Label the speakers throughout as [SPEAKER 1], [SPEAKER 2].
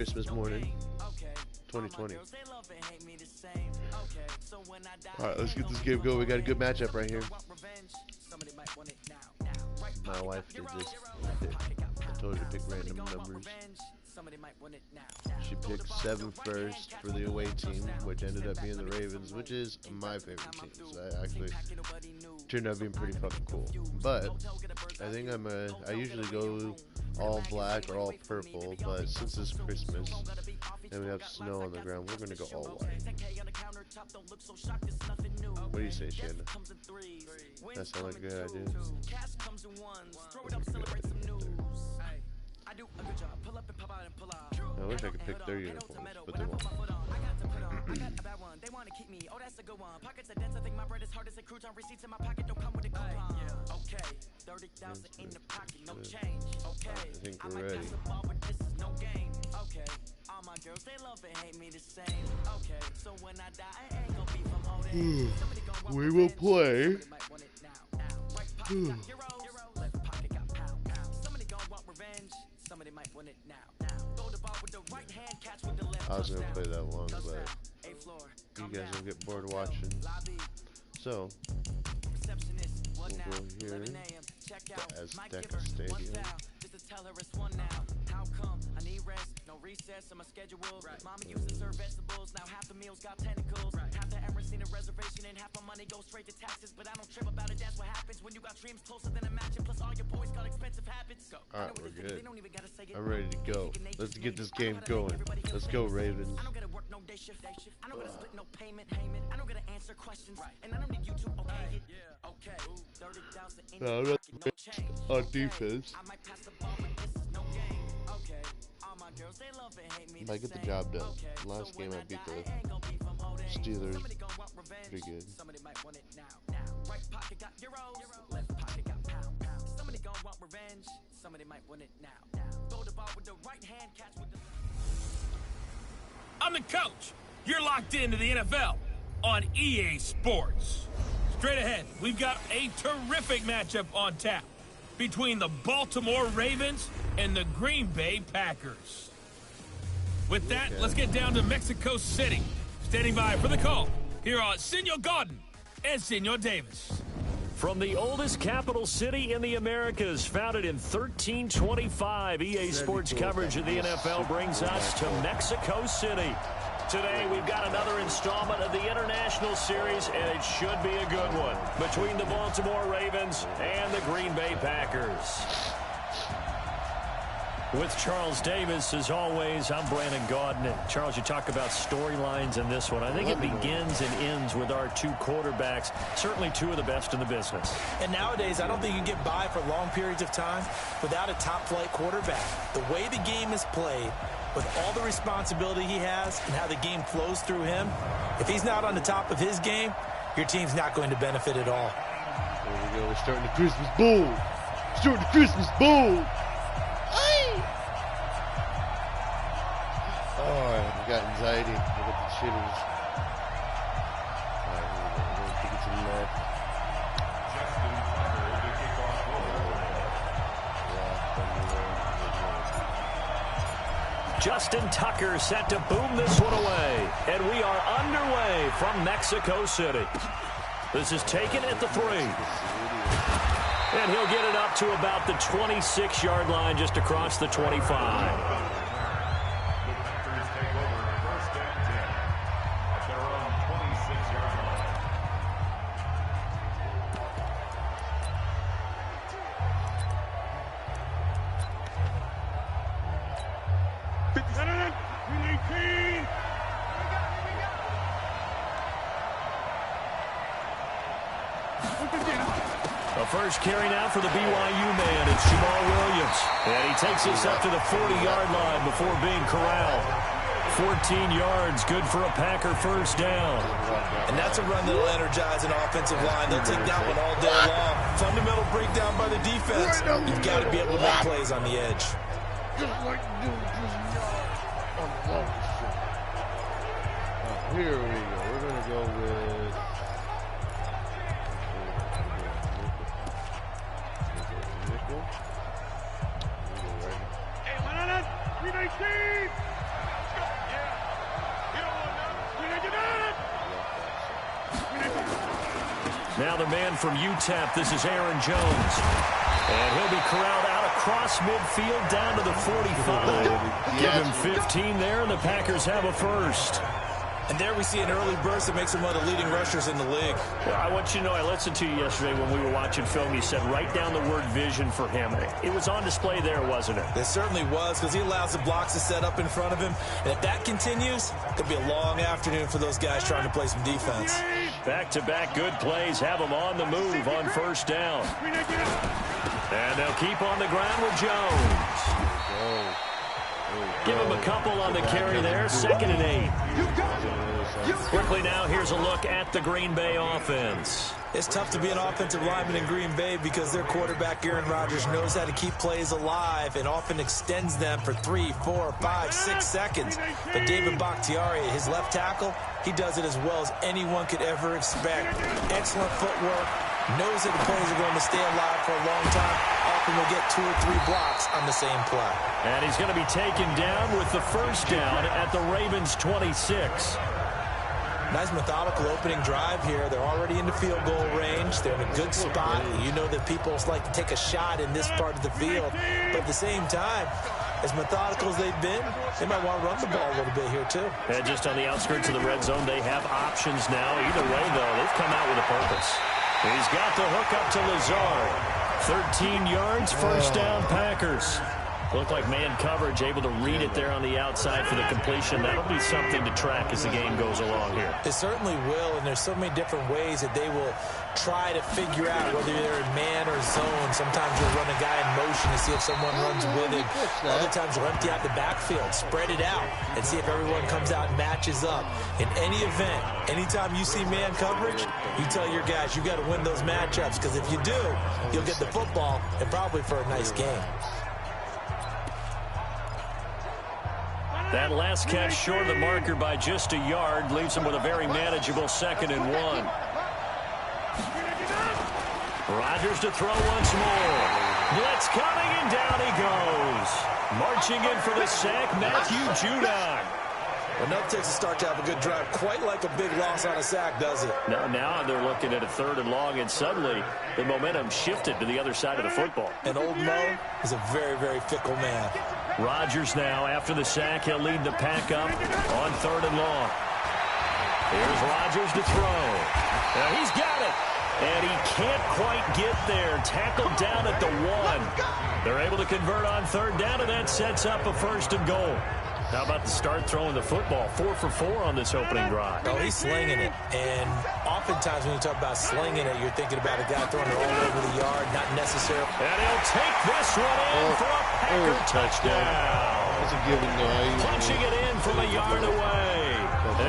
[SPEAKER 1] Christmas morning, 2020. Alright, let's get this game going. We got a good matchup right here. My wife did this. I told her to pick random numbers. She picked 7 first for the away team, which ended up being the Ravens, which is my favorite team. So I actually turned out being pretty fucking cool. But I think I usually go all black or all purple, but since it's Christmas and we have snow on the ground, we're gonna go all white. What do you say, Shannon? That sound like a good idea? I wish I could pick their uniforms, but they won't. I think we're ready. We will play. I was gonna play that long, but you guys will get bored watching. So we'll go here, the Azteca Stadium. Mama used to serve vegetables, now half the meals got tentacles. Half the Emerson reservation and half my money goes straight to taxes. But I don't trip about it, that's what happens when you got dreams closer than a matching. Plus all your boys got expensive habits. Alright, we're good. I'm ready to go. Let's get this game going. Let's go, Ravens. I don't gotta work no day shift. I don't gotta split no payment. I don't gotta answer questions. And I don't need you to okay it. Okay. 30,000 in the pocket, no change. On defense. I might pass the ball, but this is no game. Okay. If I get the job done. Last game I beat the Steelers pretty good.
[SPEAKER 2] I'm the coach. You're locked into the NFL on EA Sports. Straight ahead, we've got a terrific matchup on tap between the Baltimore Ravens and the Green Bay Packers. With that, let's get down to Mexico City. Standing by for the call, here are Senor Gordon and Senor Davis.
[SPEAKER 3] From the oldest capital city in the Americas, founded in 1325, EA Sports coverage of the NFL brings us to Mexico City. Today, we've got another installment of the International Series, and it should be a good one, between the Baltimore Ravens and the Green Bay Packers. With Charles Davis, as always, I'm Brandon Gaudin. And Charles, you talk about storylines in this one. I think it begins and ends with our two quarterbacks, certainly two of the best in the business.
[SPEAKER 4] And nowadays, I don't think you can get by for long periods of time without a top-flight quarterback. The way the game is played, with all the responsibility he has and how the game flows through him, if he's not on the top of his game, your team's not going to benefit at all.
[SPEAKER 1] There we go. We're starting the Christmas Bowl. Starting the Christmas Bowl. Oh, I got anxiety. I got the shitters. Alright, here we go. We're going to kick it to the left.
[SPEAKER 3] Justin Tucker set to boom this one away. And we are underway from Mexico City. This is taken at the 3. And he'll get it up to about the 26-yard line, just across the 25. First carry now for the BYU man. It's Jamal Williams. And he takes us up to the 40-yard line before being corralled. 14 yards, good for a Packer first down.
[SPEAKER 4] And that's a run that'll energize an offensive line. They'll take that one all day long. Fundamental breakdown by the defense. You've got to be able to make plays on the edge.
[SPEAKER 1] Just like doing just not. Here we go. We're going to go with...
[SPEAKER 3] Now the man from UTEP, this is Aaron Jones. And he'll be corralled out across midfield down to the 45. Give him 15 there, and the Packers have a first.
[SPEAKER 4] And there we see an early burst that makes him one of the leading rushers in the league.
[SPEAKER 3] Well, I want you to know, I listened to you yesterday when we were watching film. You said write down the word vision for him. It was on display there, wasn't it?
[SPEAKER 4] It certainly was, because he allows the blocks to set up in front of him. And if that continues, it'll be a long afternoon for those guys trying to play some defense.
[SPEAKER 3] Back-to-back good plays have them on the move on first down. And they'll keep on the ground with Jones. Give him a couple on the carry there. 2nd and 8. Quickly now, here's a look at the Green Bay offense.
[SPEAKER 4] It's tough to be an offensive lineman in Green Bay because their quarterback, Aaron Rodgers, knows how to keep plays alive and often extends them for 3, 4, 5, 6 seconds. But David Bakhtiari, his left tackle, he does it as well as anyone could ever expect. Excellent footwork. Knows that the plays are going to stay alive for a long time. Often will get 2 or 3 blocks on the same play.
[SPEAKER 3] And he's going to be taken down with the first down at the Ravens' 26.
[SPEAKER 4] Nice methodical opening drive here. They're already into field goal range. They're in a good spot. You know that people like to take a shot in this part of the field. But at the same time, as methodical as they've been, they might want to run the ball a little bit here too.
[SPEAKER 3] And just on the outskirts of the red zone, they have options now. Either way, though, they've come out with a purpose. He's got the hook up to Lazard. 13 yards, first down, Packers. Looked like man coverage, able to read it there on the outside for the completion. That'll be something to track as the game goes along here.
[SPEAKER 4] It certainly will, and there's so many different ways that they will try to figure out whether they're in man or zone. Sometimes you'll run a guy in motion to see if someone runs with him. Other times you'll empty out the backfield, spread it out, and see if everyone comes out and matches up. In any event, anytime you see man coverage, you tell your guys you got to win those matchups, because if you do, you'll get the football and probably for a nice game.
[SPEAKER 3] That last catch short of the marker by just a yard leaves him with a very manageable 2nd and 1. Rodgers to throw once more. Blitz coming, and down he goes. Marching in for the sack, Matthew Judon.
[SPEAKER 4] Enough takes a start to have a good drive. Quite like a big loss on a sack, does it?
[SPEAKER 3] Now they're looking at a 3rd and long, and suddenly the momentum shifted to the other side of the football.
[SPEAKER 4] And old Mo is a very, very fickle man.
[SPEAKER 3] Rodgers now, after the sack, he'll lead the pack up on 3rd and long. Here's Rodgers to throw. Now he's got it. And he can't quite get there. Tackled down at the 1. They're able to convert on 3rd down, and that sets up a 1st and goal. How about the start throwing the football? 4 for 4 on this opening drive.
[SPEAKER 4] Oh, he's slinging it. And oftentimes when you talk about slinging it, you're thinking about a guy throwing it all over the yard, not necessarily.
[SPEAKER 3] And he'll take this one in for a Packer touchdown.
[SPEAKER 5] That's a given, though.
[SPEAKER 3] Punching it in from a yard away.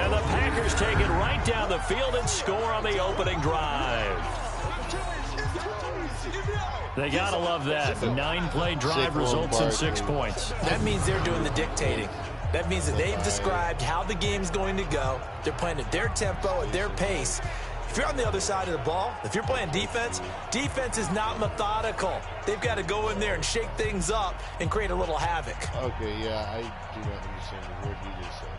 [SPEAKER 3] And the Packers take it right down the field and score on the opening drive. They gotta love that. 9-play drive results in 6 points.
[SPEAKER 4] That means they're doing the dictating. That means that they've described how the game's going to go. They're playing at their tempo, at their pace. If you're on the other side of the ball, if you're playing defense, defense is not methodical. They've got to go in there and shake things up and create a little havoc.
[SPEAKER 5] Okay, yeah, I do not understand the word you just said.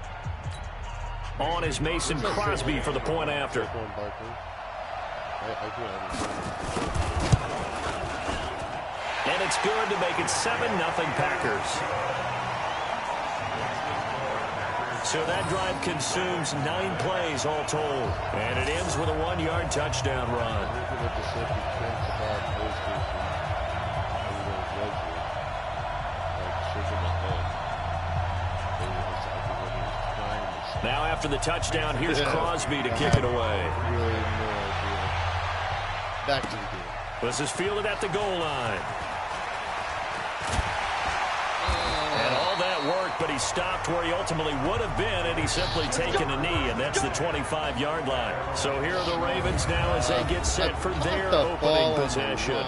[SPEAKER 3] On is Mason Crosby for the point after.
[SPEAKER 5] I do understand.
[SPEAKER 3] And it's good to make it 7-0 Packers. So that drive consumes 9 plays all told. And it ends with a 1-yard touchdown run. Now after the touchdown, here's Crosby to kick it away.
[SPEAKER 5] Back to the game.
[SPEAKER 3] This is fielded at the goal line. And all that work, but he stopped where he ultimately would have been, and he's simply taken a knee, and that's the 25-yard line. So here are the Ravens now as they get set for their opening possession.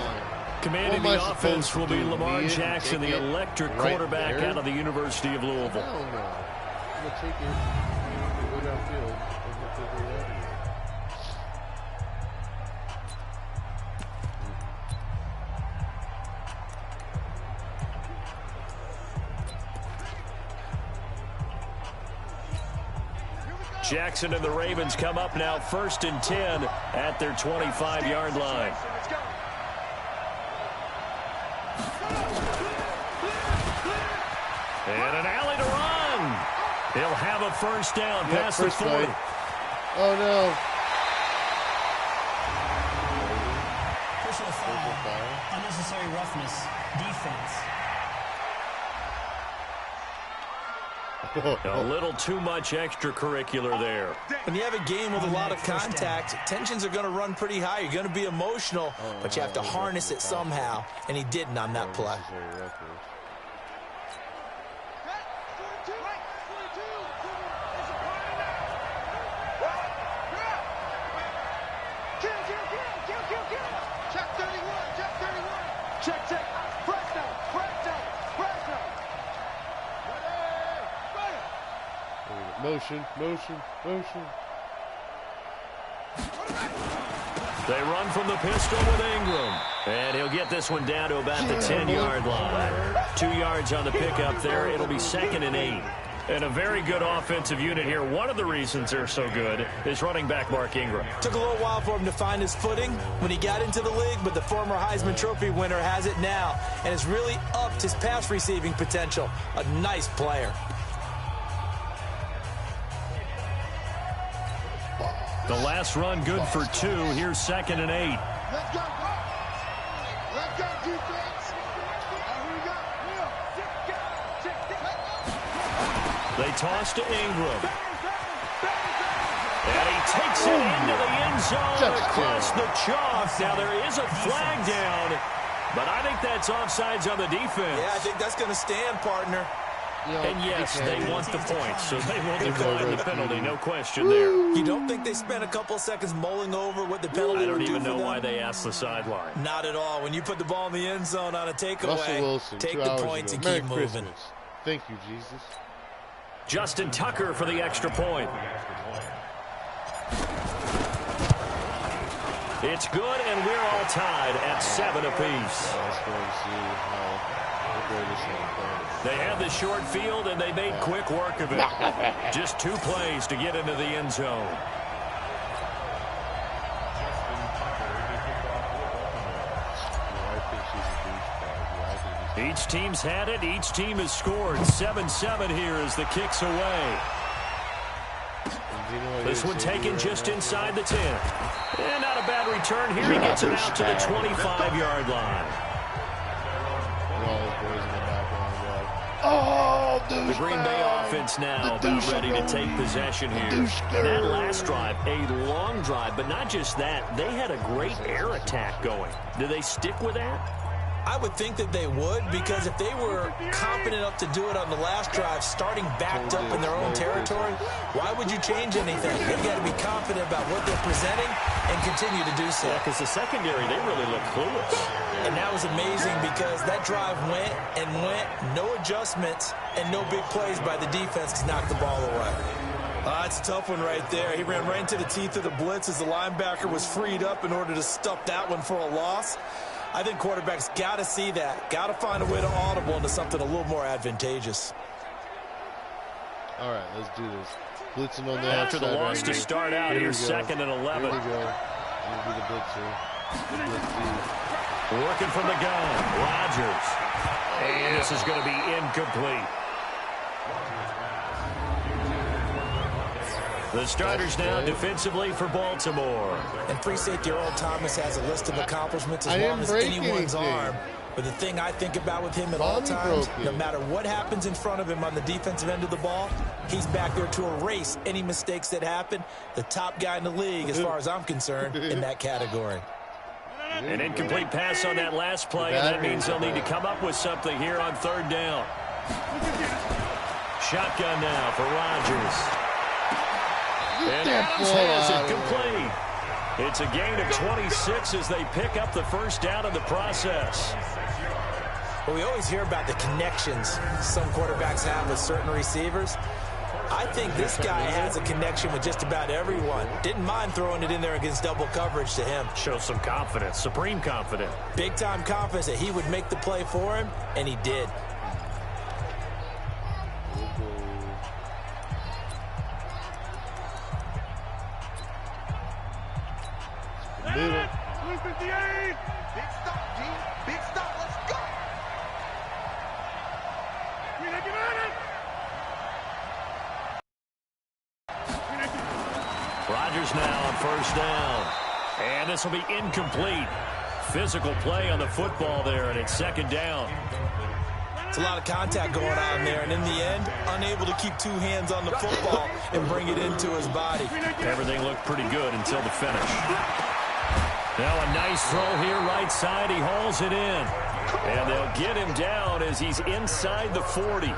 [SPEAKER 3] Commanding the offense will be Lamar Jackson, the electric quarterback out of the University of Louisville.
[SPEAKER 5] I don't know. I'm going to take it. Go downfield.
[SPEAKER 3] Jackson and the Ravens come up now 1st and 10 at their 25-yard line. And an alley to run. He'll have a first down past the 40.
[SPEAKER 5] Oh, no.
[SPEAKER 6] Personal foul. Unnecessary roughness. Defense.
[SPEAKER 3] A little too much extracurricular there.
[SPEAKER 4] When you have a game with a lot of contact, tensions are going to run pretty high. You're going to be emotional, but you have to harness it somehow, and he didn't on that play.
[SPEAKER 5] Motion, motion, motion.
[SPEAKER 3] They run from the pistol with Ingram. And he'll get this one down to about the 10-yard line. 2 yards on the pickup there. It'll be 2nd and 8. And a very good offensive unit here. One of the reasons they're so good is running back Mark Ingram.
[SPEAKER 4] Took a little while for him to find his footing when he got into the league, but the former Heisman Trophy winner has it now and has really upped his pass receiving potential. A nice player.
[SPEAKER 3] The last run good for 2. Here's 2nd and 8.
[SPEAKER 7] Let's go. Let's go, defense. Here we go.
[SPEAKER 3] They toss to Ingram. And he takes it into the end zone across the chalk. Now there is a flag down, but I think that's offsides on the defense.
[SPEAKER 4] Yeah, I think that's going to stand, partner.
[SPEAKER 3] And yes, they want the points, so they will decline the penalty, no question there.
[SPEAKER 4] You don't think they spent a couple seconds mulling over what the penalty would do for them?
[SPEAKER 3] I don't even know why they asked the sideline.
[SPEAKER 4] Not at all. When you put the ball in the end zone on a takeaway,
[SPEAKER 5] Wilson,
[SPEAKER 4] take the points and keep moving.
[SPEAKER 5] Thank you, Jesus.
[SPEAKER 3] Justin Tucker for the extra point. It's good, and we're all tied at 7 apiece.
[SPEAKER 5] Let's go and see how great this one.
[SPEAKER 3] They had the short field, and they made quick work of it. Just 2 plays to get into the end zone. Each team's had it. Each team has scored. 7-7 here as the kick's away. This one taken just inside the 10. And not a bad return here. He gets it out to the 25-yard line.
[SPEAKER 5] Oh,
[SPEAKER 3] the Green Bay offense now about ready to take possession here. And that last drive, a long drive, but not just that. They had a great air attack going. Do they stick with that?
[SPEAKER 4] I would think that they would, because if they were confident enough to do it on the last drive, starting backed up in their own territory, why would you change anything? They've got to be confident about what they're presenting and continue to do so.
[SPEAKER 3] Yeah, because the secondary, they really look clueless.
[SPEAKER 4] And that was amazing because that drive went, no adjustments, and no big plays by the defense to knock the ball away. It's a tough one right there. He ran right into the teeth of the blitz as the linebacker was freed up in order to stuff that one for a loss. I think quarterbacks got to see that. Got to find a way to audible into something a little more advantageous.
[SPEAKER 5] All right, let's do this. Blitzing on the
[SPEAKER 3] After
[SPEAKER 5] outside
[SPEAKER 3] the loss
[SPEAKER 5] right
[SPEAKER 3] to
[SPEAKER 5] here.
[SPEAKER 3] start out, here's 2nd and 11.
[SPEAKER 5] Here we go. Here'll be the blitzer. The blitz
[SPEAKER 3] Working from the gun, Rodgers. And this is going to be incomplete. The starters now defensively for Baltimore.
[SPEAKER 4] And free safety Earl Thomas has a list of accomplishments as long as anyone's arm. But the thing I think about with him at all times, no matter what happens in front of him on the defensive end of the ball, he's back there to erase any mistakes that happen. The top guy in the league, as far as I'm concerned, in that category.
[SPEAKER 3] An incomplete pass on that last play, and that means they'll need to come up with something here on 3rd down. Shotgun now for Rodgers. And Adams has it complete. It's a gain of 26 as they pick up the first down in the process.
[SPEAKER 4] Well, we always hear about the connections some quarterbacks have with certain receivers. I think this guy has a connection with just about everyone. Didn't mind throwing it in there against double coverage to him.
[SPEAKER 3] Show some confidence, supreme confidence.
[SPEAKER 4] Big-time confidence that he would make the play for him, and he did.
[SPEAKER 7] Big stop, G. Big stop. Let's go.
[SPEAKER 3] Rodgers now on first down. And this will be incomplete. Physical play on the football there, and it's second down.
[SPEAKER 4] It's a lot of contact going on there, and in the end, unable to keep two hands on the football and bring it into his body.
[SPEAKER 3] Everything looked pretty good until the finish. Now a nice throw here right side. He hauls it in. And they'll get him down as he's inside the 40.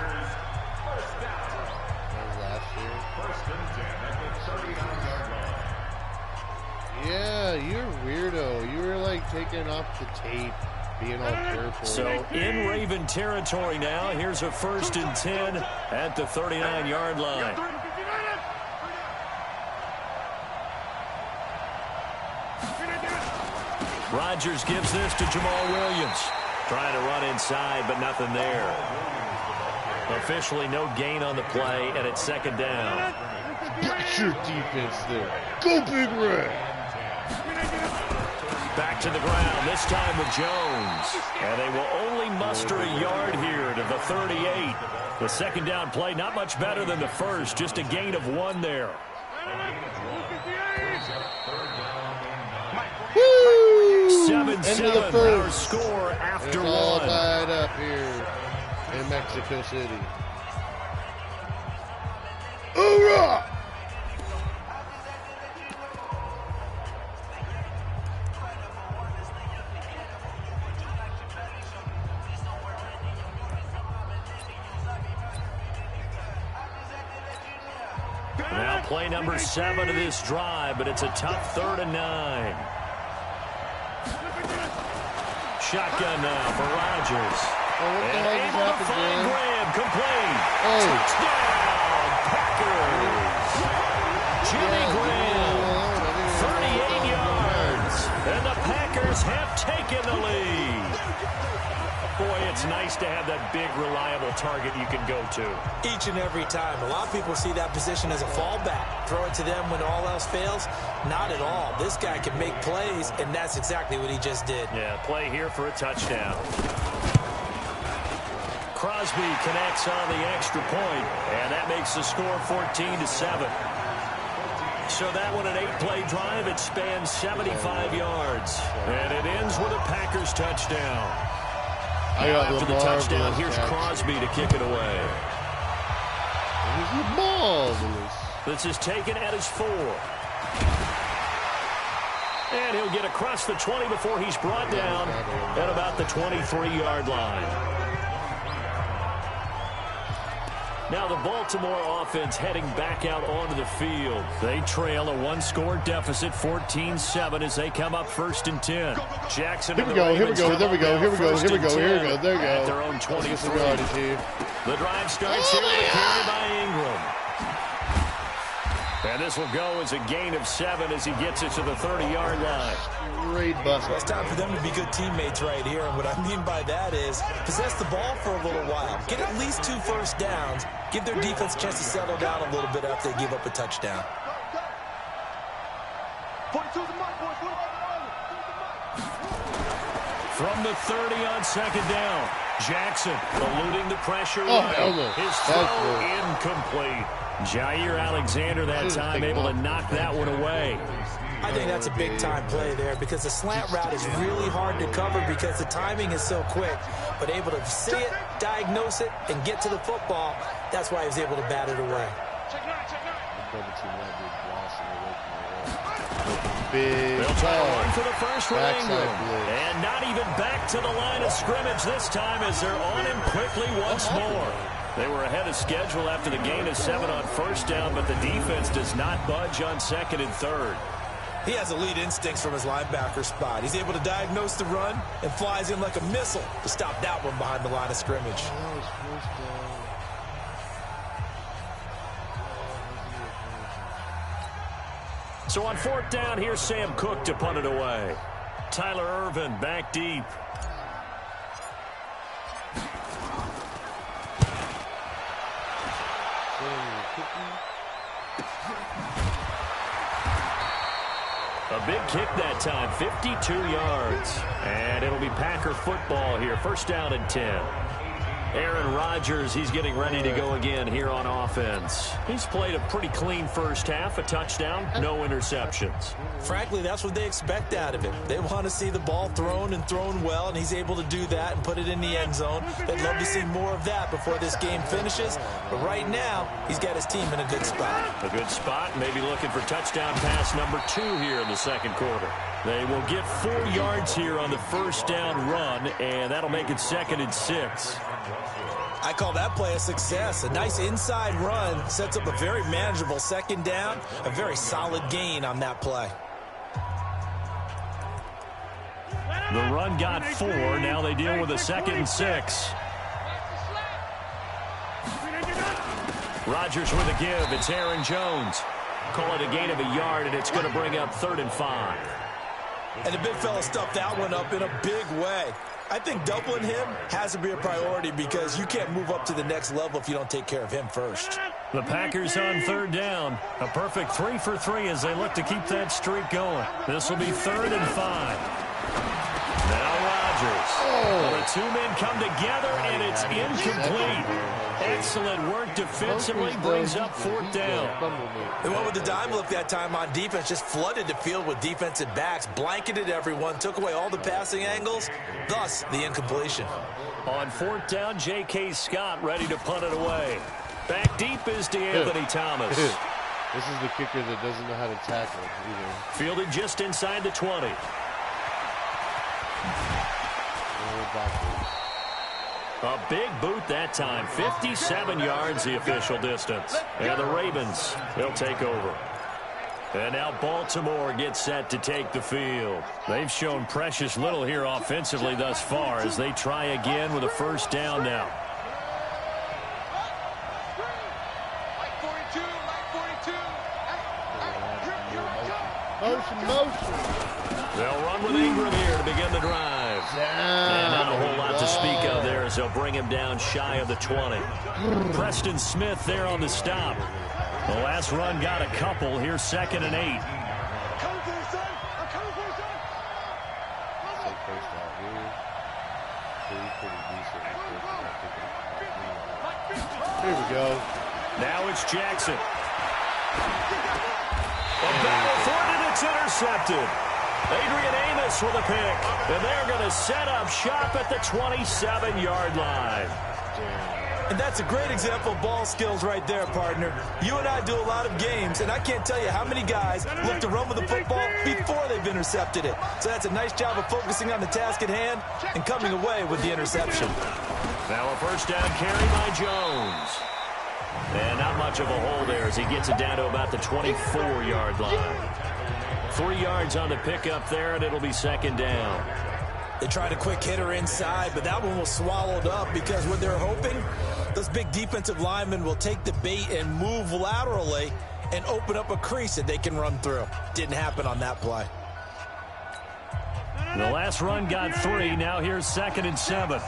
[SPEAKER 5] Yeah, you're a weirdo. You were like taking off the tape, being all careful.
[SPEAKER 3] So in Raven territory now. Here's a 1st and 10 at the 39-yard line. Rodgers gives this to Jamal Williams. Trying to run inside, but nothing there. Officially no gain on the play, and it's second down.
[SPEAKER 5] Bless your defense there. Go Big Red.
[SPEAKER 3] Back to the ground, this time with Jones. And they will only muster a yard here to the 38. The second down play, not much better than the first, just a gain of 1 there.
[SPEAKER 5] Woo!
[SPEAKER 3] 7-7, our score after
[SPEAKER 5] it's all
[SPEAKER 3] 1.
[SPEAKER 5] tied up here in Mexico City. Hoorah!
[SPEAKER 3] Now play number 7 of this drive, but it's a tough 3rd and 9. Shotgun now for Rodgers.
[SPEAKER 5] Oh, what the hell just
[SPEAKER 3] able to
[SPEAKER 5] happened,
[SPEAKER 3] find
[SPEAKER 5] man?
[SPEAKER 3] Graham, complete.
[SPEAKER 5] Oh.
[SPEAKER 3] Touchdown, Packers. Jimmy Graham, 38 yards. And the Packers have taken the lead. Boy, it's nice to have that big, reliable target you can go to.
[SPEAKER 4] Each and every time. A lot of people see that position as a fallback. Throw it to them when all else fails. Not at all. This guy can make plays, and that's exactly what he just did.
[SPEAKER 3] Yeah, play here for a touchdown. Crosby connects on the extra point, and that makes the score 14-7. So that one, an 8-play drive. It spans 75 yards, and it ends with a Packers touchdown. After the touchdown, here's Crosby to kick it away. This is taken at his 4. And he'll get across the 20 before he's brought down at about the 23-yard line. Now the Baltimore offense heading back out onto the field. They trail a 1-score deficit, 14-7, as they come up 1st and 10. Jackson.
[SPEAKER 5] Here we go. There we go. There we go. There we go.
[SPEAKER 3] At their own 23. The drive starts here with a carry by Ingram. And this will go as a gain of 7 as he gets it to the 30-yard line.
[SPEAKER 5] Great bucket.
[SPEAKER 4] It's time for them to be good teammates right here. And what I mean by that is possess the ball for a little while. Get at least 2 first downs. Give their defense a chance to settle down a little bit after they give up a touchdown.
[SPEAKER 3] From the 30 on second down, Jackson eluding the pressure. His throw incomplete. Jair Alexander that time able to knock that one away.
[SPEAKER 4] I think that's a big-time play there because the slant route is really hard to cover because the timing is so quick. But able to see it, diagnose it, and get to the football, that's why he was able to bat it away.
[SPEAKER 3] They'll try to run for the first for Ingram. And not even back to the line of scrimmage this time as they're on him quickly once more. They were ahead of schedule after the gain of 7 on first down, but the defense does not budge on 2nd and 3rd.
[SPEAKER 4] He has elite instincts from his linebacker spot. He's able to diagnose the run and flies in like a missile to stop that one behind the line of scrimmage.
[SPEAKER 3] So on 4th down, here's Sam Cook to punt it away. Tyler Irvin back deep. A big kick that time, 52 yards. And it'll be Packer football here, first down and 10. Aaron Rodgers, he's getting ready to go again here on offense. He's played a pretty clean first half, a touchdown, no interceptions.
[SPEAKER 4] Frankly, that's what they expect out of him. They want to see the ball thrown and thrown well, and he's able to do that and put it in the end zone. They'd love to see more of that before this game finishes. But right now, he's got his team in a good spot.
[SPEAKER 3] A good spot, maybe looking for touchdown pass number 2 here in the second quarter. They will get 4 yards here on the first down run, and that'll make it 2nd and 6.
[SPEAKER 4] I call that play a success. A nice inside run sets up a very manageable second down, a very solid gain on that play.
[SPEAKER 3] The run got 4. Now they deal with a 2nd and 6. Rodgers with a give. It's Aaron Jones. Call it a gain of a yard, and it's going to bring up 3rd and 5.
[SPEAKER 4] And the big fella stuffed that one up in a big way. I think doubling him has to be a priority because you can't move up to the next level if you don't take care of him first.
[SPEAKER 3] The Packers on 3rd down. A perfect 3 for 3 as they look to keep that streak going. This will be 3rd and 5. Now Rodgers. Well, the 2 men come together, and it's incomplete. Excellent work defensively, brings up 4th down.
[SPEAKER 4] They went with the dime look that time on defense, just flooded the field with defensive backs, blanketed everyone, took away all the passing angles, thus the incompletion.
[SPEAKER 3] On 4th down, J.K. Scott ready to punt it away. Back deep is DeAnthony Thomas.
[SPEAKER 5] This is the kicker that doesn't know how to tackle either.
[SPEAKER 3] Fielded just inside the 20. A big boot that time, 57 yards the official distance. And the Ravens, they'll take over. And now Baltimore gets set to take the field. They've shown precious little here offensively thus far as they try again with a first down now.
[SPEAKER 5] Motion.
[SPEAKER 3] They'll run with Ingram here to begin the drive. And not a whole lot to speak of there as they'll bring him down shy of the 20. Preston Smith there on the stop. The last run got a couple. Here's 2nd and 8.
[SPEAKER 5] Here we go.
[SPEAKER 3] Now it's Jackson. A battle for it, and it's intercepted. Adrian Amos with a pick. And they're going to set up shop at the 27-yard line.
[SPEAKER 4] And that's a great example of ball skills right there, partner. You and I do a lot of games, and I can't tell you how many guys look to run with the football before they've intercepted it. So that's a nice job of focusing on the task at hand and coming away with the interception.
[SPEAKER 3] Now a first down carry by Jones. And not much of a hole there as he gets it down to about the 24-yard line. 3 yards on the pickup there, and it'll be 2nd down.
[SPEAKER 4] They tried a quick hitter inside, but that one was swallowed up because what they're hoping, those big defensive linemen will take the bait and move laterally and open up a crease that they can run through. Didn't happen on that play.
[SPEAKER 3] The last run got 3. Now here's 2nd and 7.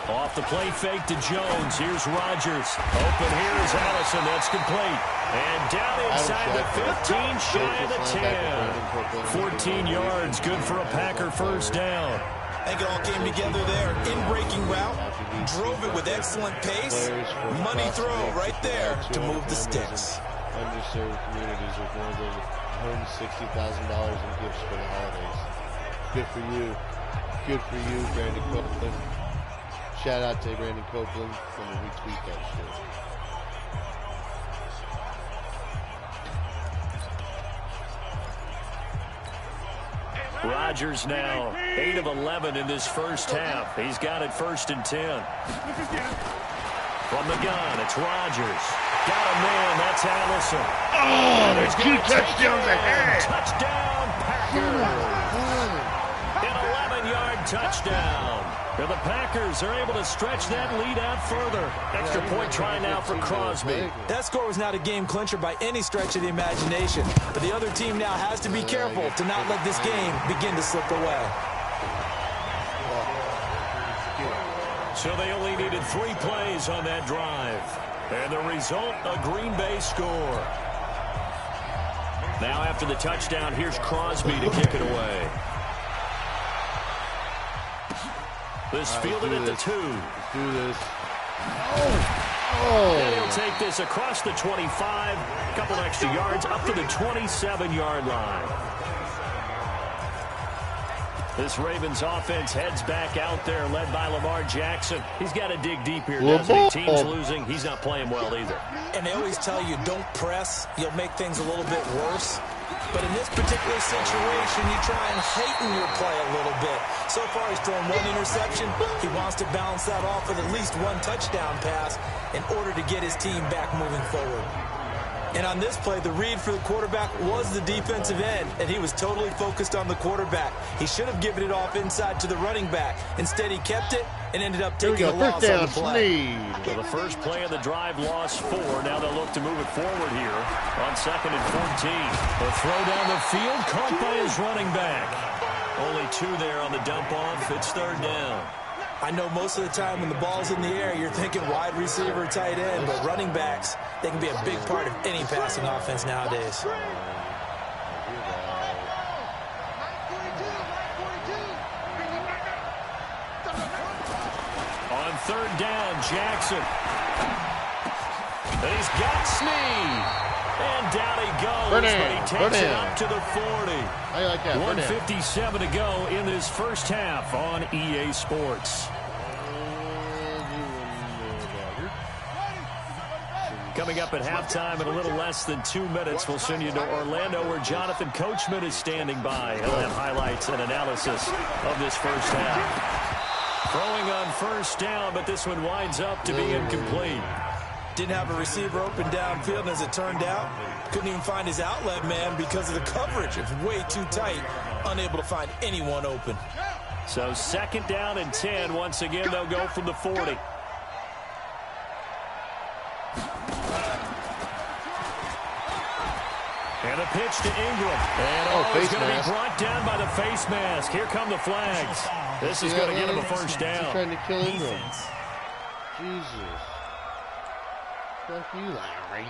[SPEAKER 3] Off the play fake to Jones. Here's Rodgers. Open here is Allison. That's complete. And down inside the 15, shy of the 10. 14 yards. Good for a Packer first down.
[SPEAKER 4] I think it all came together there. In-breaking route. Drove it with excellent pace. Money throw right there to move the sticks.
[SPEAKER 5] Underserved communities with more than $160,000 in gifts for the holidays. Good for you. Good for you, Brandon Copeland. Shout out to Brandon Copeland for the retweet that shit.
[SPEAKER 3] Rodgers now 8 of 11 in this first half. He's got it 1st and 10. From the gun, it's Rodgers. Got a man, that's Allison.
[SPEAKER 5] Oh, there's 2 touchdowns ahead.
[SPEAKER 3] Touchdown, Packers. An 11-yard touchdown. And the Packers are able to stretch that lead out further. Extra point try now for Crosby.
[SPEAKER 4] That score was not a game clincher by any stretch of the imagination. But the other team now has to be careful to not let this game begin to slip away.
[SPEAKER 3] So they only needed 3 plays on that drive. And the result, a Green Bay score. Now after the touchdown, here's Crosby to kick it away. This fielded at the 2.
[SPEAKER 5] Let's do this.
[SPEAKER 3] And he'll take this across the 25, a couple extra yards up to the 27-yard line. This Ravens offense heads back out there, led by Lamar Jackson. He's got to dig deep here, doesn't he? Team's losing. He's not playing well either.
[SPEAKER 4] And they always tell you, don't press. You'll make things a little bit worse. But in this particular situation, you try and heighten your play a little bit. So far, he's thrown 1 interception. He wants to balance that off with at least 1 touchdown pass in order to get his team back moving forward. And on this play, the read for the quarterback was the defensive end, and he was totally focused on the quarterback. He should have given it off inside to the running back. Instead, he kept it and ended up taking a loss on the play.
[SPEAKER 3] Well, the first play of the drive lost 4. Now they'll look to move it forward here on 2nd and 14. The throw down the field, caught by his running back. Only 2 there on the dump off. It's 3rd down.
[SPEAKER 4] I know most of the time when the ball's in the air, you're thinking wide receiver, tight end, but running backs, they can be a big part of any passing offense nowadays.
[SPEAKER 3] On 3rd down, Jackson. And he's got Snead. And down he goes, but he takes it up to the 40.
[SPEAKER 5] I like that.
[SPEAKER 3] 1:57 to go in this first half on EA Sports. Coming up at halftime in a little less than 2 minutes, we'll send you to Orlando where Jonathan Coachman is standing by. He'll have highlights and analysis of this first half. Throwing on 1st down, but this one winds up to be incomplete.
[SPEAKER 4] Didn't have a receiver open downfield, and as it turned out, couldn't even find his outlet man because of the coverage. It's way too tight, unable to find anyone open.
[SPEAKER 3] So 2nd down and 10. Once again, they'll go from the 40. And a pitch to Ingram. And he's going to be brought down by the face mask. Here come the flags. This is going to get him a first down.
[SPEAKER 5] He's trying to kill Ingram. Jesus. Fuck you, Larry.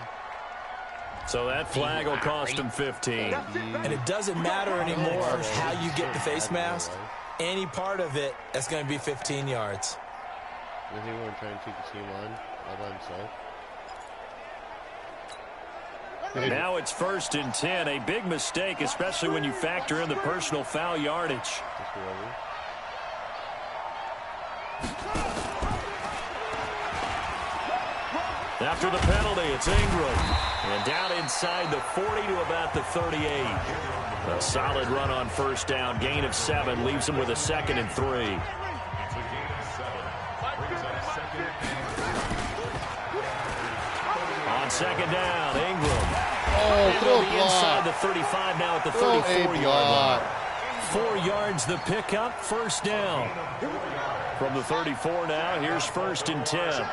[SPEAKER 3] So that flag will cost him 15.
[SPEAKER 4] And it doesn't matter anymore how you get the face mask. Any part of it, that's going to be 15 yards.
[SPEAKER 5] You think we're going to try and take the team on all by himself?
[SPEAKER 3] Now it's 1st and 10. A big mistake, especially when you factor in the personal foul yardage. After the penalty, it's Ingram. And down inside the 40 to about the 38. A solid run on 1st down. Gain of 7 leaves him with a 2nd and 3. On 2nd down, Ingram.
[SPEAKER 5] Throw
[SPEAKER 3] inside the 35 now at the 34-yard line. 4 yards the pickup, 1st down. From the 34 now, here's 1st and 10.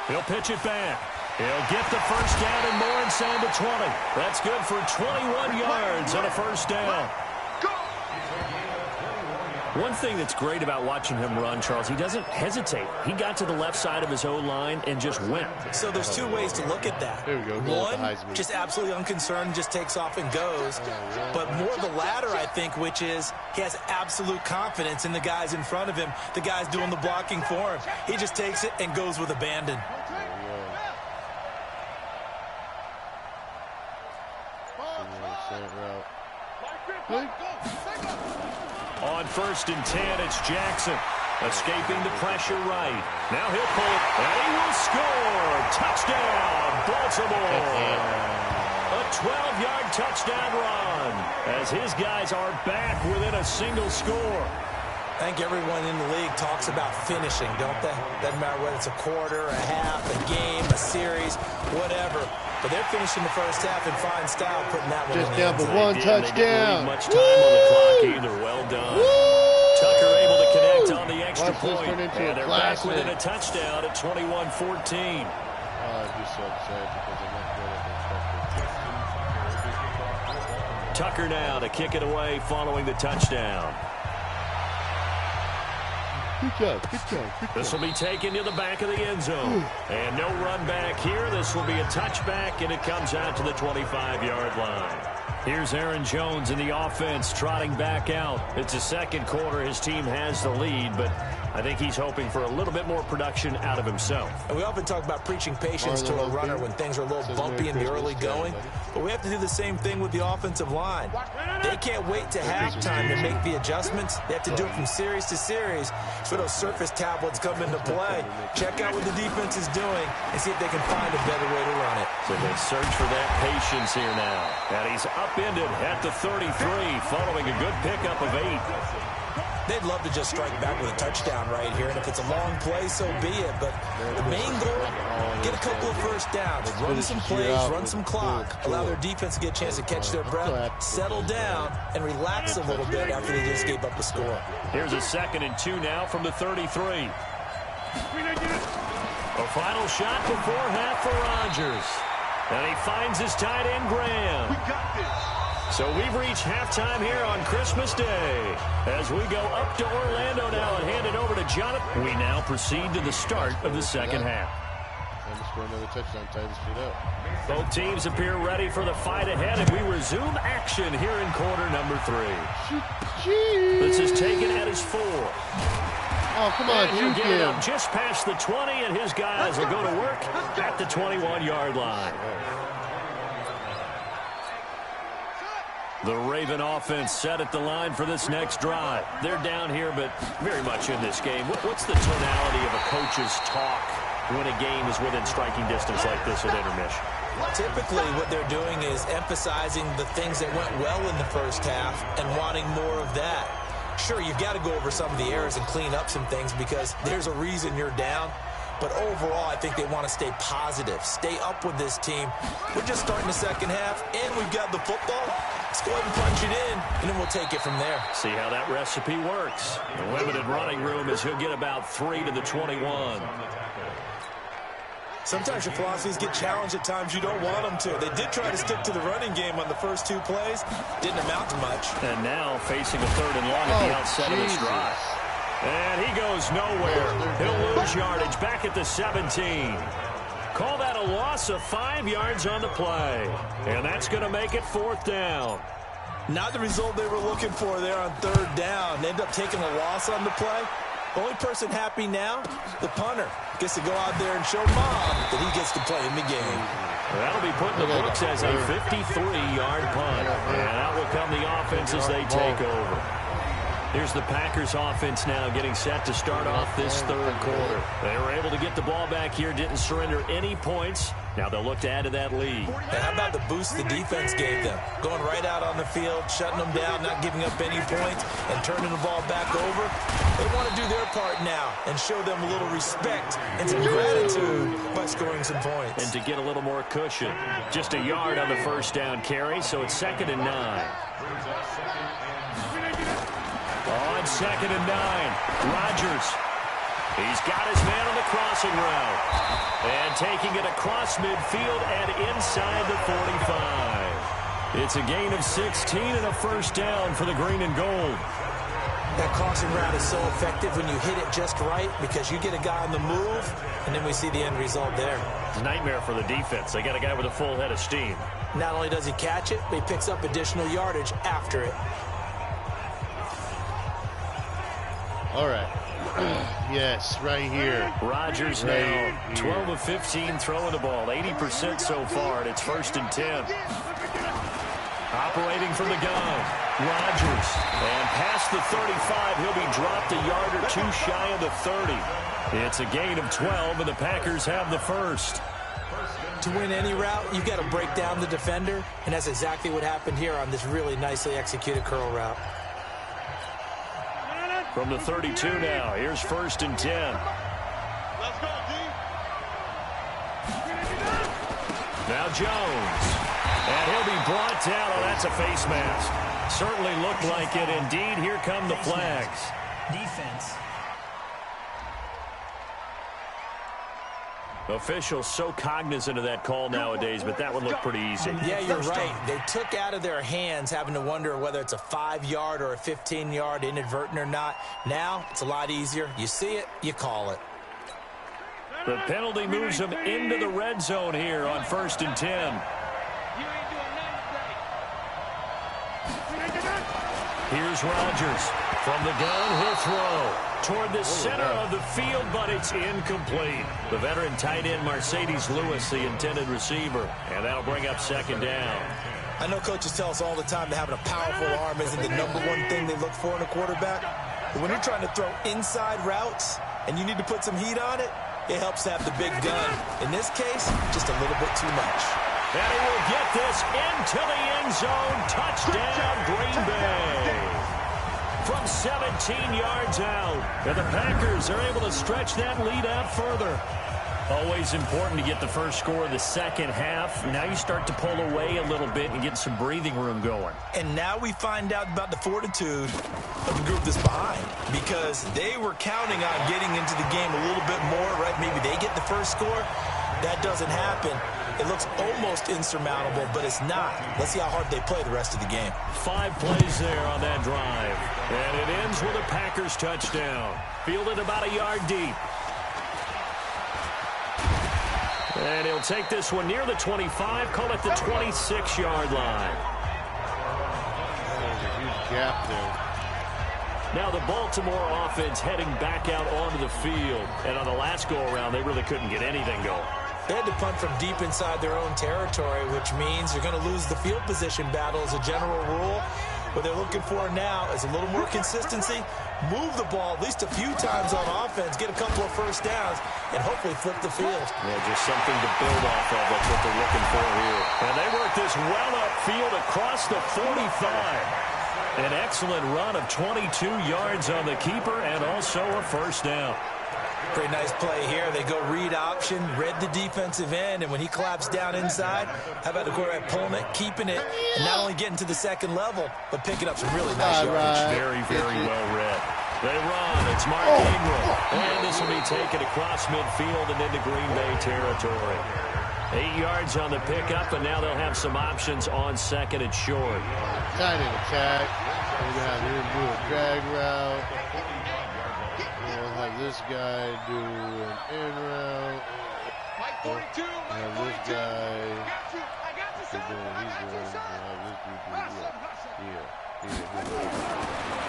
[SPEAKER 3] He'll pitch it back. He'll get the 1st down and more inside the 20. That's good for 21 yards on a 1st down. One thing that's great about watching him run, Charles, he doesn't hesitate. He got to the left side of his O-line and just went.
[SPEAKER 4] So there's 2 ways to look at that.
[SPEAKER 5] There we go.
[SPEAKER 4] One, just absolutely unconcerned, just takes off and goes. But more the latter, I think, which is he has absolute confidence in the guys in front of him, the guys doing the blocking for him. He just takes it and goes with abandon.
[SPEAKER 3] On 1st and 10, it's Jackson. Escaping the pressure right. Now he'll pull it, and he will score. Touchdown, Baltimore. A 12-yard touchdown run as his guys are back within a single score.
[SPEAKER 4] I think everyone in the league talks about finishing, don't they? Doesn't matter whether it's a quarter, a half, a game, a series, whatever. But they're finishing the first half in fine style, putting that one
[SPEAKER 5] just
[SPEAKER 4] in
[SPEAKER 5] down
[SPEAKER 4] the
[SPEAKER 5] for
[SPEAKER 4] end.
[SPEAKER 5] 1 touchdown.
[SPEAKER 3] Much time on the clock either. Well done. Tucker able to connect on the extra point. And they're back within a touchdown at 21-14.
[SPEAKER 5] I'd be so upset because I'm not good at
[SPEAKER 3] Tucker now to kick it away following the touchdown.
[SPEAKER 5] Good job, good job, good job.
[SPEAKER 3] This will be taken to the back of the end zone. And no run back here. This will be a touchback, and it comes out to the 25-yard line. Here's Aaron Jones in the offense trotting back out. It's the second quarter. His team has the lead, but I think he's hoping for a little bit more production out of himself.
[SPEAKER 4] And we often talk about preaching patience to a runner when things are a little bumpy in the early going, but we have to do the same thing with the offensive line. They can't wait to halftime to make the adjustments. They have to do it from series to series. So those surface tablets come into play. Check out what the defense is doing and see if they can find a better way to run it.
[SPEAKER 3] So they search for that patience here now. And he's upended at the 33 following a good pickup of 8.
[SPEAKER 4] They'd love to just strike back with a touchdown right here, and if it's a long play, so be it. But the main goal, get a couple of first downs, run some plays, run some clock, allow their defense to get a chance to catch their breath, settle down, and relax a little bit after they just gave up the score.
[SPEAKER 3] Here's a 2nd and 2 now from the 33. A final shot before half for Rodgers. And he finds his tight end, Graham.
[SPEAKER 7] We got this.
[SPEAKER 3] So we've reached halftime here on Christmas Day. As we go up to Orlando now and hand it over to Jonathan, we now proceed to the start of the second half.
[SPEAKER 5] Time to score another touchdown, tie this shit up.
[SPEAKER 3] Both teams appear ready for the fight ahead, and we resume action here in quarter number 3. This is taken at his 4.
[SPEAKER 5] Oh, come on,
[SPEAKER 3] and he'll
[SPEAKER 5] juke
[SPEAKER 3] get it
[SPEAKER 5] him.
[SPEAKER 3] up just past the 20, and his guys will go to work at the 21-yard line. The Raven offense set at the line for this next drive. They're down here, but very much in this game. What's the tonality of a coach's talk when a game is within striking distance like this at intermission?
[SPEAKER 4] Typically, what they're doing is emphasizing the things that went well in the first half and wanting more of that. Sure, you've got to go over some of the errors and clean up some things because there's a reason you're down. But overall, I think they want to stay positive, stay up with this team. We're just starting the second half, and we've got the football. Let's go ahead and punch it in, and then we'll take it from there.
[SPEAKER 3] See how that recipe works. The limited running room as he'll get about 3 to the 21.
[SPEAKER 4] Sometimes your philosophies get challenged at times you don't want them to. They did try to stick to the running game on the first 2 plays. Didn't amount to much.
[SPEAKER 3] And now facing a 3rd and long at the outset of this drive. And he goes nowhere. He'll lose yardage back at the 17. Call that a loss of 5 yards on the play. And that's going to make it 4th down.
[SPEAKER 4] Not the result they were looking for there on 3rd down. They end up taking a loss on the play. The only person happy now, the punter, gets to go out there and show Mom that he gets to play in the game.
[SPEAKER 3] That'll be put in the books as a 53-yard punt. And out will come the offense as they take over. Here's the Packers offense now getting set to start off this 3rd quarter. They were able to get the ball back here, didn't surrender any points. Now they'll look to add to that lead.
[SPEAKER 4] And how about the boost the defense gave them? Going right out on the field, shutting them down, not giving up any points, and turning the ball back over. They want to do their part now and show them a little respect and some gratitude by scoring some points.
[SPEAKER 3] And to get a little more cushion. Just a yard on the first down carry, so it's 2nd and 9. On 2nd and 9, Rodgers. He's got his man on the crossing route. And taking it across midfield and inside the 45. It's a gain of 16 and a first down for the green and gold.
[SPEAKER 4] That crossing route is so effective when you hit it just right because you get a guy on the move, and then we see the end result there.
[SPEAKER 3] It's a nightmare for the defense. They got a guy with a full head of steam.
[SPEAKER 4] Not only does he catch it, but he picks up additional yardage after it.
[SPEAKER 5] All right. Yes, right here.
[SPEAKER 3] Rodgers now 12 of 15 throwing the ball, 80% so far, and it's 1st and 10. Operating from the gun, Rodgers. And past the 35, he'll be dropped a yard or 2 shy of the 30. It's a gain of 12, and the Packers have the first.
[SPEAKER 4] To win any route, you've got to break down the defender, and that's exactly what happened here on this really nicely executed curl route.
[SPEAKER 3] From the 32 now, here's 1st and 10.
[SPEAKER 7] Let's go, D.
[SPEAKER 3] Now Jones. And he'll be brought down. Oh, that's a face mask. Certainly looked like it. Indeed, here come the flags.
[SPEAKER 6] Defense.
[SPEAKER 3] Officials so cognizant of that call nowadays, but that one looked pretty easy.
[SPEAKER 4] Yeah, you're right. They took out of their hands having to wonder whether it's a 5-yard or a 15-yard, inadvertent or not. Now, it's a lot easier. You see it, you call it.
[SPEAKER 3] The penalty moves them into the red zone here on 1st and 10. Here's Rodgers. From the gun, he'll throw toward the center of the field, but it's incomplete. The veteran tight end Mercedes Lewis, the intended receiver, and that'll bring up 2nd down.
[SPEAKER 4] I know coaches tell us all the time that having a powerful arm isn't the #1 thing they look for in a quarterback. But when you're trying to throw inside routes and you need to put some heat on it, it helps to have the big gun. In this case, just a little bit too much.
[SPEAKER 3] And he will get this into the end zone. Touchdown, Green Bay. From 17 yards out. And the Packers are able to stretch that lead out further. Always important to get the first score of the second half. Now you start to pull away a little bit and get some breathing room going.
[SPEAKER 4] And now we find out about the fortitude of the group that's behind, because they were counting on getting into the game a little bit more, right? Maybe they get the first score. That doesn't happen. It looks almost insurmountable, but it's not. Let's see how hard they play the rest of the game.
[SPEAKER 3] 5 plays there on that drive. And it ends with a Packers touchdown. Fielded about a yard deep. And he'll take this one near the 25, call it the 26-yard line.
[SPEAKER 5] There's a huge gap there.
[SPEAKER 3] Now the Baltimore offense heading back out onto the field. And on the last go-around, they really couldn't get anything going.
[SPEAKER 4] They had to punt from deep inside their own territory, which means you're going to lose the field position battle as a general rule. What they're looking for now is a little more consistency, move the ball at least a few times on offense, get a couple of first downs, and hopefully flip the field.
[SPEAKER 3] Yeah, just something to build off of. That's what they're looking for here. And they work this well upfield across the 45. An excellent run of 22 yards on the keeper and also a first down.
[SPEAKER 4] Pretty nice play here. They go read option, read the defensive end, and when he collapsed down inside, how about the quarterback pulling it, keeping it, and not only getting to the second level, but picking up some really nice yardage.
[SPEAKER 3] Very, very well read. They run. It's Mark Ingram. And this will be taken across midfield and into Green Bay territory. 8 yards on the pickup, and now they'll have some options on 2nd and short.
[SPEAKER 5] Tight end attack. We're going to have him do a drag route. We'll have this guy do an in route. We'll have this guy. He's doing.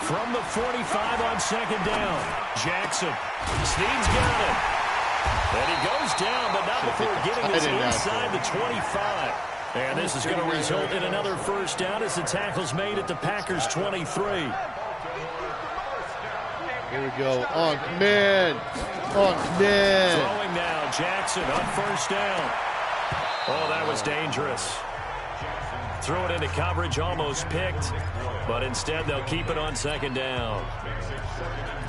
[SPEAKER 3] From the 45 on 2nd down, Jackson. Snead's got it. And he goes down, but not before getting this inside the 25. And this is going to result in another first down as the tackle's made at the Packers' 23.
[SPEAKER 5] Here we go. On command. On command.
[SPEAKER 3] Throwing now, Jackson on first down. Oh, that was dangerous. Threw it into coverage, almost picked. But instead, they'll keep it on 2nd down.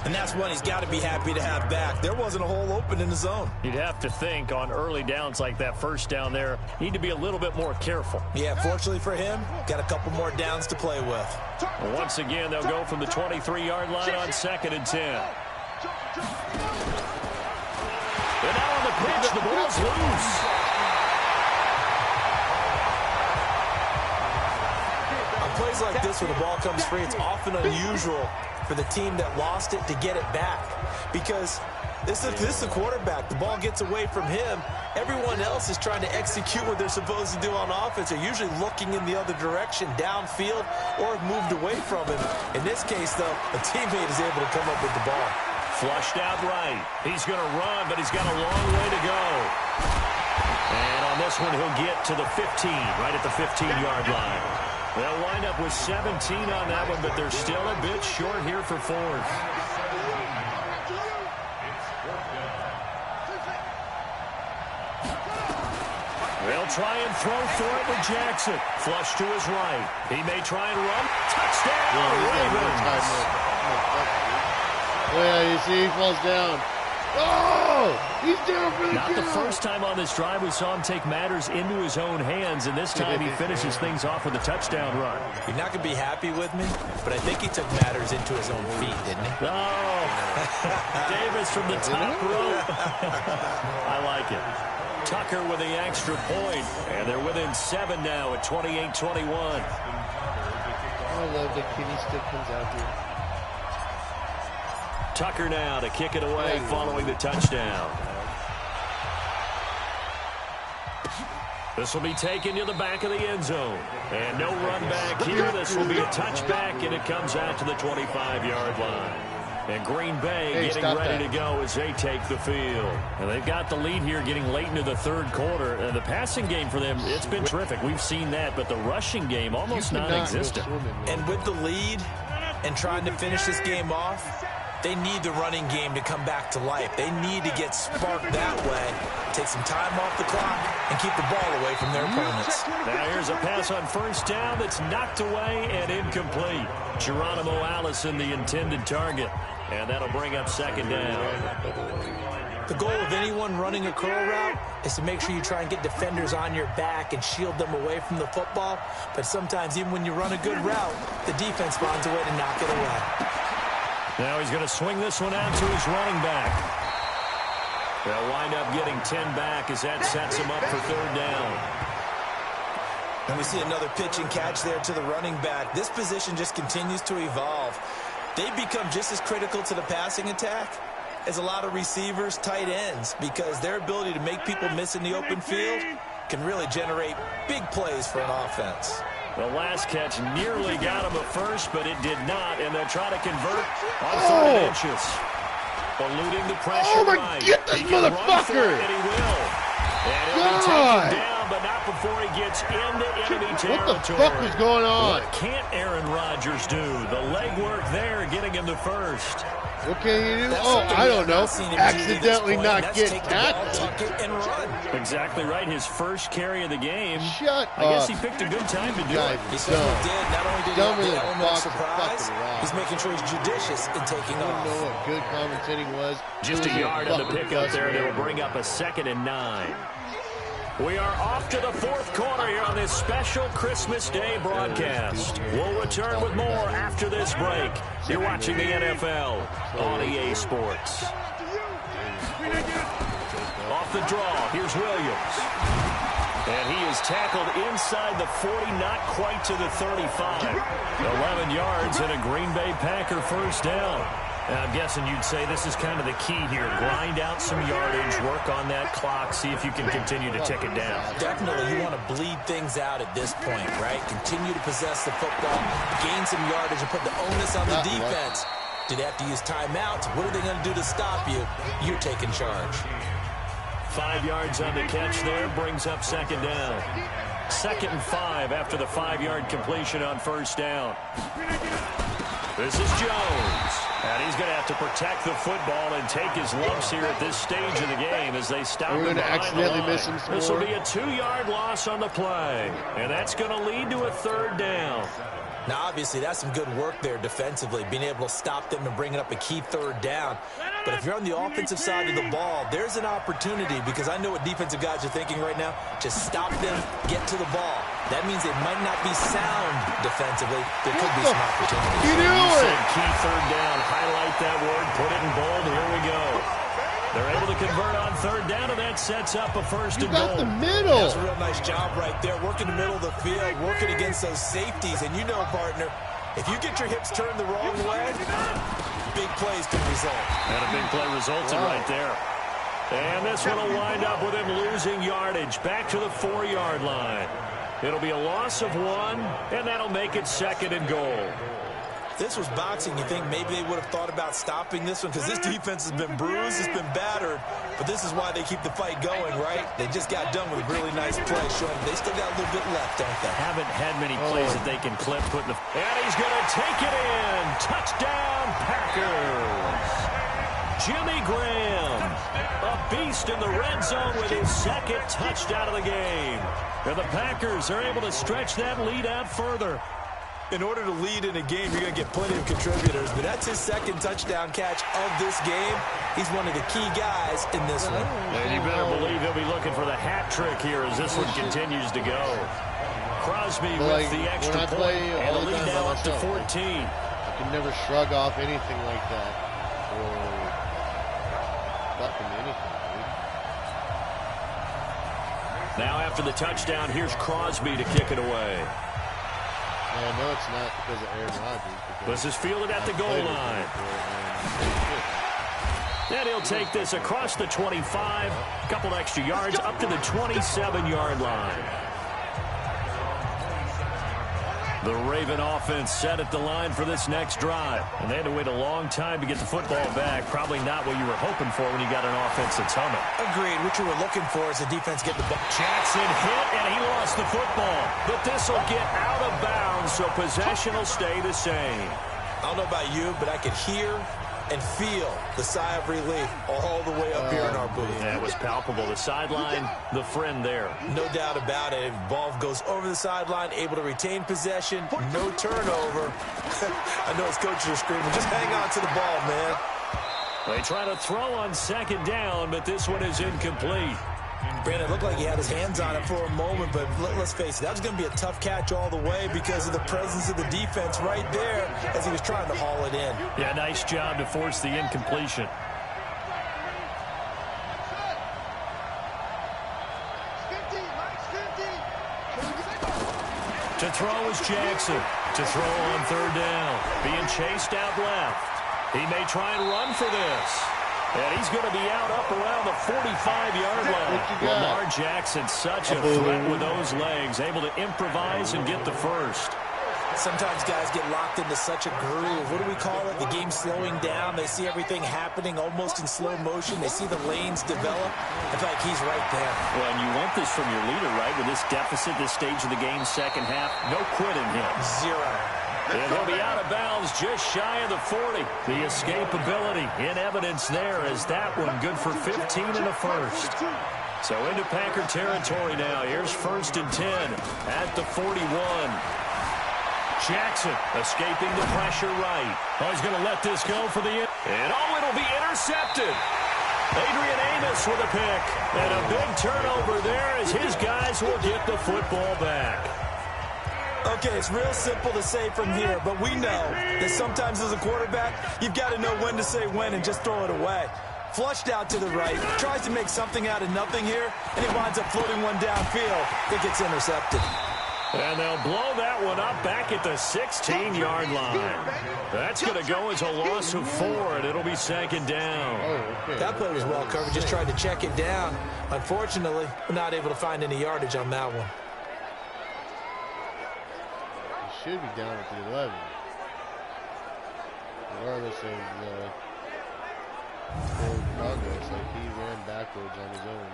[SPEAKER 4] And that's one he's got to be happy to have back. There wasn't a hole open in the zone.
[SPEAKER 3] You'd have to think on early downs like that first down there, need to be a little bit more careful.
[SPEAKER 4] Yeah, fortunately for him, got a couple more downs to play with.
[SPEAKER 3] Once again, they'll go from the 23-yard line on 2nd and 10. And now on the pitch, the ball's loose.
[SPEAKER 4] On plays like this where the ball comes free, it's often unusual for the team that lost it to get it back, because this is a quarterback. The ball gets away from him. Everyone else is trying to execute what they're supposed to do on offense. They're usually looking in the other direction, downfield, or have moved away from him. In this case, though, a teammate is able to come up with the ball.
[SPEAKER 3] Flushed out right. He's going to run, but he's got a long way to go. And on this one, he'll get to the 15, right at the 15-yard line. They'll wind up with 17 on that one, but they're still a bit short here for 4th. They'll try and throw for it with Jackson. Flush to his right. He may try and run. Touchdown, Ravens!
[SPEAKER 5] Yeah, you see, he falls down. Oh! He's down for the
[SPEAKER 3] Not
[SPEAKER 5] count.
[SPEAKER 3] the first time on this drive we saw him take matters into his own hands, and this time he finishes things off with a touchdown run.
[SPEAKER 4] You're not going to be happy with me, but I think he took matters into his own feet, didn't he?
[SPEAKER 3] Oh, Davis from the top rope. I like it. Tucker with the extra point, and they're within 7 now at 28-21.
[SPEAKER 5] I love that Kenny still comes out here.
[SPEAKER 3] Tucker now to kick it away following the touchdown. This will be taken to the back of the end zone. And no run back here. This will be a touchback, and it comes out to the 25-yard line. And Green Bay getting ready to go as they take the field. And they've got the lead here getting late into the third quarter. And the passing game for them, it's been terrific. We've seen that, but the rushing game almost non-existent.
[SPEAKER 4] And with the lead and trying to finish this game off, they need the running game to come back to life. They need to get sparked that way, take some time off the clock, and keep the ball away from their opponents.
[SPEAKER 3] Now here's a pass on first down that's knocked away and incomplete. Geronimo Allison, the intended target. And that'll bring up second down.
[SPEAKER 4] The goal of anyone running a curl route is to make sure you try and get defenders on your back and shield them away from the football. But sometimes even when you run a good route, the defense finds a way to knock it away.
[SPEAKER 3] Now he's going to swing this one out to his running back. They'll wind up getting 10 back as that sets him up for third down.
[SPEAKER 4] And we see another pitch and catch there to the running back. This position just continues to evolve. They become just as critical to the passing attack as a lot of receivers, tight ends, because their ability to make people miss in the open field can really generate big plays for an offense.
[SPEAKER 3] The last catch nearly got him a first, but it did not, and they'll try to convert on third and inches. Eluding the pressure.
[SPEAKER 5] Oh, my
[SPEAKER 3] right.
[SPEAKER 5] goodness, motherfucker!
[SPEAKER 3] And he will. And he'll be taken down, but not before he gets into enemy territory.
[SPEAKER 5] What the fuck is going on?
[SPEAKER 3] What can't Aaron Rodgers do? The legwork there getting him to first.
[SPEAKER 5] What can he do? I don't know. Accidentally not get tackled.
[SPEAKER 4] And run.
[SPEAKER 3] Exactly right. His first carry of the game.
[SPEAKER 5] Shut up.
[SPEAKER 3] I guess he picked a good time to do it.
[SPEAKER 4] He certainly did. Not only did he have the element of surprise, he's making sure he's judicious in taking off.
[SPEAKER 5] I don't know what good commentating was.
[SPEAKER 3] Just a yard in the pickup there. They'll bring up a 2nd and 9. We are off to the fourth quarter here on this special Christmas Day broadcast. We'll return with more after this break. You're watching the NFL on EA Sports. Off the draw, here's Williams. And he is tackled inside the 40, not quite to the 35. 11 yards and a Green Bay Packer first down. And I'm guessing you'd say this is kind of the key here. Grind out some yardage, work on that clock, see if you can continue to tick it down.
[SPEAKER 4] Definitely, you want to bleed things out at this point, right? Continue to possess the football, gain some yardage, and put the onus on the defense. Do they have to use timeouts? What are they going to do to stop you? You're taking charge.
[SPEAKER 3] 5 yards on the catch there, brings up second down. 2nd and 5 after the 5-yard completion on first down. This is Jones. And he's going to have to protect the football and take his lumps here at this stage of the game as they stop him.
[SPEAKER 5] We're going to accidentally miss him.
[SPEAKER 3] This will be a 2-yard loss on the play. And that's going to lead to a third down.
[SPEAKER 4] Now, obviously, that's some good work there defensively, being able to stop them and bringing up a key third down. But if you're on the offensive side of the ball, there's an opportunity, because I know what defensive guys are thinking right now. Just stop them, get to the ball. That means they might not be sound defensively. There could be some opportunities.
[SPEAKER 3] You said key third down. Highlight that word. Put it in bold. Here we go. They're able to convert on third down, and that sets up a first and goal.
[SPEAKER 5] The middle.
[SPEAKER 4] That's a real nice job right there. Working the middle of the field, working against those safeties. And you know, partner, if you get your hips turned the wrong way, big plays can result.
[SPEAKER 3] And a big play resulted right there. And this one will wind up with him losing yardage back to the 4-yard line. It'll be a loss of 1, and that'll make it 2nd and goal.
[SPEAKER 4] This was boxing. You think maybe they would have thought about stopping this one, because this defense has been bruised, it's been battered, but this is why they keep the fight going, right? They just got done with a really nice play, showing they still got a little bit left, don't they?
[SPEAKER 3] Haven't had many plays that they can clip, put in the... And he's going to take it in. Touchdown, Packers. Jimmy Graham, a beast in the red zone with his 2nd touchdown of the game. And the Packers are able to stretch that lead out further.
[SPEAKER 4] In order to lead in a game, you're going to get plenty of contributors, but that's his 2nd touchdown catch of this game. He's one of the key guys in this one.
[SPEAKER 3] And you better believe he'll be looking for the hat trick here as this one continues to go. Crosby with the extra point, and the lead now up to 14.
[SPEAKER 5] I can never shrug off anything like that. fucking anything, dude.
[SPEAKER 3] Now after the touchdown, here's Crosby to kick it away.
[SPEAKER 5] Yeah, no, it's not because of Aaron Rodgers.
[SPEAKER 3] This is fielded at the goal line. And he'll take this across the 25, a couple extra yards, up to the 27-yard line. The Raven offense set at the line for this next drive. And they had to wait a long time to get the football back. Probably not what you were hoping for when you got an offense that's humming.
[SPEAKER 4] Agreed. What you were looking for is the defense get the ball.
[SPEAKER 3] Jackson hit, and he lost the football. But this will get out of bounds, so possession will stay the same.
[SPEAKER 4] I don't know about you, but I could hear and feel the sigh of relief all the way up here in our booth.
[SPEAKER 3] That was palpable. The sideline, the friend there.
[SPEAKER 4] No doubt about it. Ball goes over the sideline, able to retain possession, no turnover. I know his coaches are screaming, just hang on to the ball, man.
[SPEAKER 3] They try to throw on second down, but this one is incomplete.
[SPEAKER 4] Brandon, it looked like he had his hands on it for a moment, but let's face it, that was going to be a tough catch all the way because of the presence of the defense right there as he was trying to haul it in.
[SPEAKER 3] Yeah, nice job to force the incompletion. To throw is Jackson. To throw on third down. Being chased out left. He may try and run for this. And he's going to be out up around the 45-yard line. Lamar Jackson, such a threat with those legs, able to improvise and get the first.
[SPEAKER 4] Sometimes guys get locked into such a groove. What do we call it? The game slowing down. They see everything happening almost in slow motion. They see the lanes develop. I feel like he's right there.
[SPEAKER 3] Well, and you want this from your leader, right? With this deficit, this stage of the game, second half, no quitting him.
[SPEAKER 4] Zero.
[SPEAKER 3] And he'll be out of bounds just shy of the 40. The escapability in evidence there as that one good for 15 and a first. So into Packer territory now. Here's 1st and 10 at the 41. Jackson escaping the pressure right. Oh, he's going to let this go for the... And it'll be intercepted. Adrian Amos with a pick. And a big turnover there as his guys will get the football back.
[SPEAKER 4] Okay, it's real simple to say from here, but we know that sometimes as a quarterback, you've got to know when to say when and just throw it away. Flushed out to the right, tries to make something out of nothing here, and he winds up floating one downfield that gets intercepted.
[SPEAKER 3] And they'll blow that one up back at the 16-yard line. That's going to go as a loss of 4, and it'll be second down.
[SPEAKER 4] That play was well covered, just tried to check it down. Unfortunately, we're not able to find any yardage on that one.
[SPEAKER 5] Should be down at the 11. Regardless of progress, like he ran backwards on his own.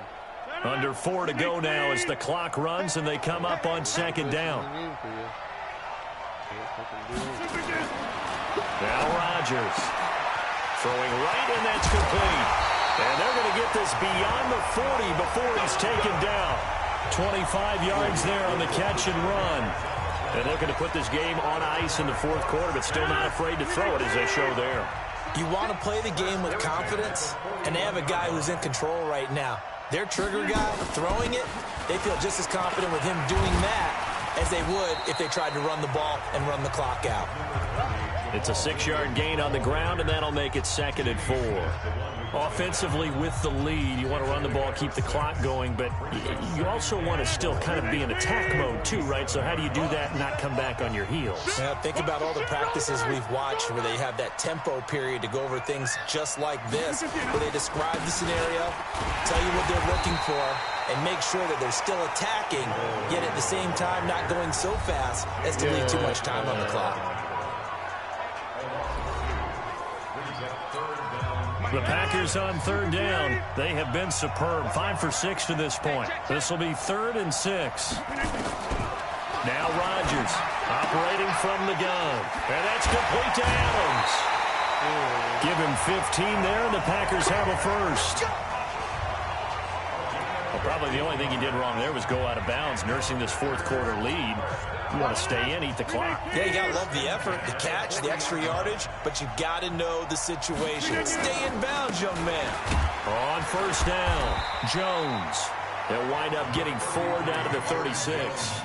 [SPEAKER 3] Under 4 to go now as the clock runs and they come up on second down. Now Rodgers throwing right, and that's complete. And they're going to get this beyond the 40 before he's taken down. 25 yards there on the catch and run. And looking to put this game on ice in the fourth quarter, but still not afraid to throw it as they show there.
[SPEAKER 4] You want to play the game with confidence, and they have a guy who's in control right now. Their trigger guy throwing it, they feel just as confident with him doing that as they would if they tried to run the ball and run the clock out.
[SPEAKER 3] It's a 6-yard gain on the ground, and that'll make it 2nd and 4. Offensively with the lead, you want to run the ball, keep the clock going, but you also want to still kind of be in attack mode too, right? So how do you do that and not come back on your heels?
[SPEAKER 4] Yeah, think about all the practices we've watched where they have that tempo period to go over things just like this, where they describe the scenario, tell you what they're looking for, and make sure that they're still attacking, yet at the same time not going so fast as to leave too much time on the clock.
[SPEAKER 3] The Packers on 3rd down. They have been superb. 5 for 6 to this point. This will be 3rd and 6. Now Rodgers operating from the gun. And that's complete to Adams. Give him 15 there, and the Packers have a first. Well, probably the only thing he did wrong there was go out of bounds, nursing this fourth quarter lead. You want to stay in, eat the clock.
[SPEAKER 4] Yeah, you got to love the effort, the catch, the extra yardage, but you got to know the situation. Stay in bounds, young man.
[SPEAKER 3] On 1st down, Jones. They'll wind up getting 4 down to the 36.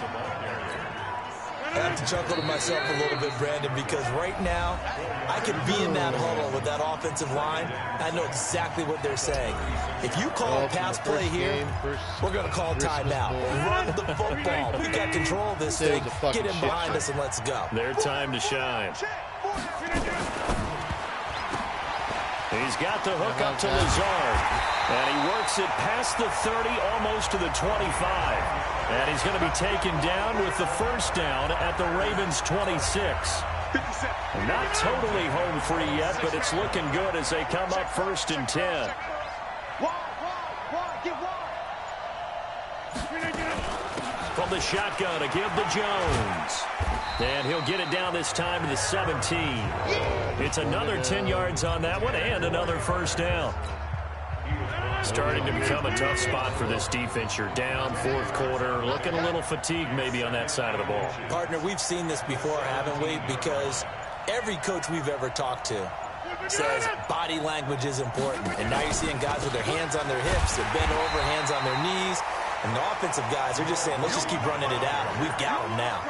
[SPEAKER 4] I have to chuckle to myself a little bit, Brandon, because right now, I could be in that huddle with that offensive line. I know exactly what they're saying. If you call a pass play here, we're going to call timeout. Run the football. We got control of this thing. Get him behind us and let's go.
[SPEAKER 3] Their time to shine. He's got the hook up to Lazard. And he works it past the 30, almost to the 25. And he's going to be taken down with the first down at the Ravens' 26. Not totally home free yet, but it's looking good as they come up 1st and 10. From the shotgun, a give to Jones. And he'll get it down this time to the 17. It's another 10 yards on that one and another first down. Starting to become a tough spot for this defense. You're down 4th quarter, looking a little fatigued maybe on that side of the ball.
[SPEAKER 4] Partner, we've seen this before, haven't we? Because every coach we've ever talked to says body language is important. And now you're seeing guys with their hands on their hips, they're bent over, hands on their knees. And the offensive guys are just saying, let's just keep running it at them. We've got them now.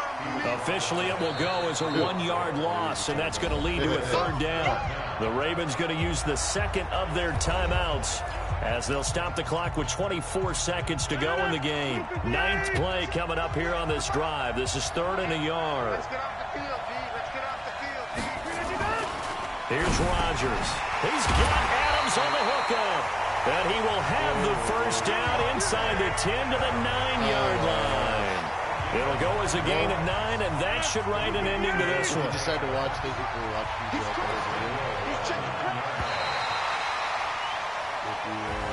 [SPEAKER 3] Officially, it will go as a 1-yard loss, and that's going to lead to a 3rd down. The Ravens going to use the second of their timeouts as they'll stop the clock with 24 seconds to go in the game. 9th play coming up here on this drive. This is 3rd and a yard.
[SPEAKER 7] Let's get off the field, D. Let's get off the field, D.
[SPEAKER 3] Here's Rodgers. He's got Adams on the hookup. And he will have the first down inside the 10 to the 9-yard line. It'll go as a gain of 9, and that should write an ending to this one.
[SPEAKER 5] We decided to watch. They think we're watching.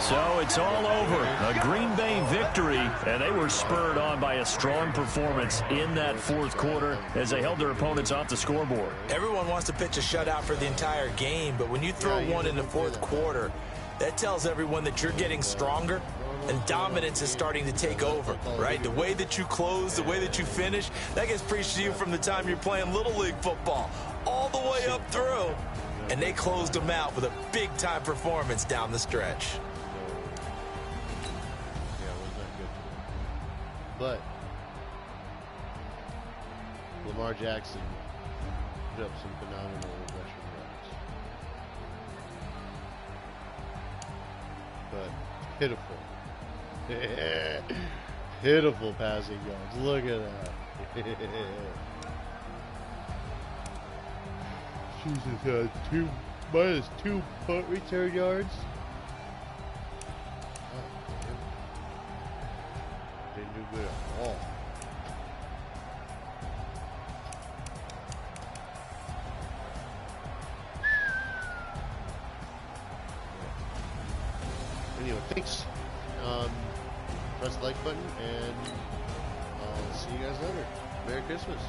[SPEAKER 3] So it's all over. A Green Bay victory, and they were spurred on by a strong performance in that 4th quarter as they held their opponents off the scoreboard.
[SPEAKER 4] Everyone wants to pitch a shutout for the entire game, but when you throw one in the 4th quarter, that tells everyone that you're getting stronger and dominance is starting to take over, right? The way that you close, the way that you finish, that gets preached to you from the time you're playing Little League football all the way up through. And they closed them out with a big-time performance down the stretch.
[SPEAKER 5] Yeah, it was not good. But Lamar Jackson put up some phenomenal rushing yards. But pitiful. Pitiful passing yards. Look at that. Jesus, -2 punt return yards. Didn't do good at all. Anyway, thanks. Press the like button, and I'll see you guys later. Merry Christmas.